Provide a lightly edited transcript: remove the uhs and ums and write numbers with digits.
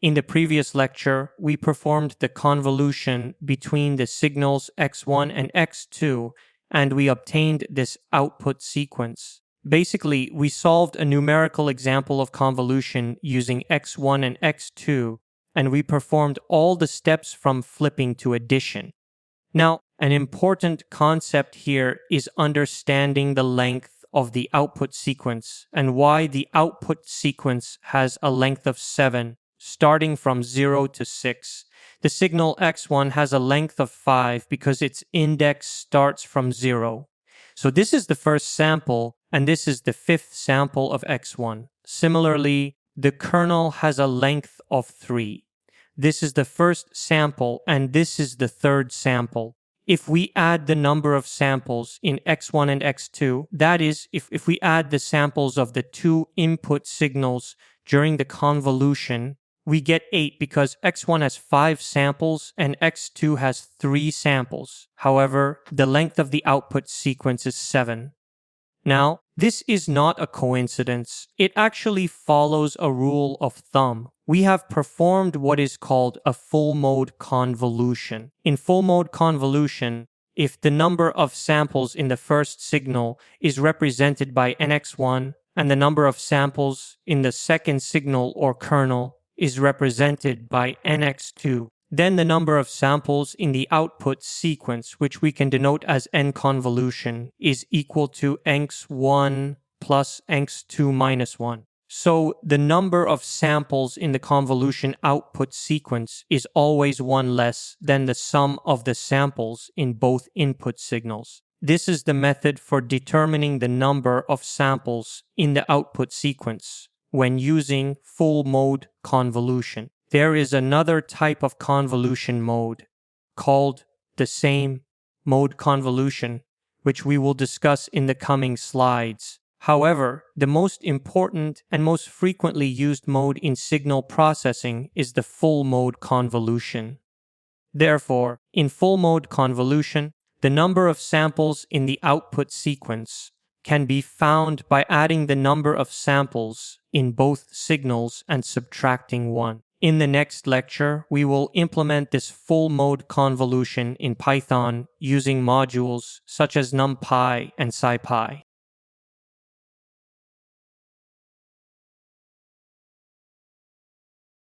In the previous lecture, we performed the convolution between the signals x1 and x2, and we obtained this output sequence. Basically, we solved a numerical example of convolution using x1 and x2, and we performed all the steps from flipping to addition. Now, an important concept here is understanding the length of the output sequence and why the output sequence has a length of 7, starting from 0 to 6. The signal x1 has a length of 5 because its index starts from 0. So this is the first sample, and this is the fifth sample of x1. Similarly, the kernel has a length of 3. This is the first sample, and this is the third sample. If we add the number of samples in x1 and x2, that is, if we add the samples of the two input signals during the convolution, we get 8 because x1 has 5 samples and x2 has 3 samples. However, the length of the output sequence is 7. Now, this is not a coincidence. It actually follows a rule of thumb. We have performed what is called a full-mode convolution. In full-mode convolution, if the number of samples in the first signal is represented by nx1 and the number of samples in the second signal or kernel is represented by nx2, then the number of samples in the output sequence, which we can denote as n-convolution, is equal to nx1 plus nx2 minus 1. So the number of samples in the convolution output sequence is always 1 less than the sum of the samples in both input signals. This is the method for determining the number of samples in the output sequence when using full-mode convolution. There is another type of convolution mode called the same-mode convolution, which we will discuss in the coming slides. However, the most important and most frequently used mode in signal processing is the full-mode convolution. Therefore, in full-mode convolution, the number of samples in the output sequence can be found by adding the number of samples in both signals and subtracting 1. In the next lecture, we will implement this full-mode convolution in Python using modules such as NumPy and SciPy.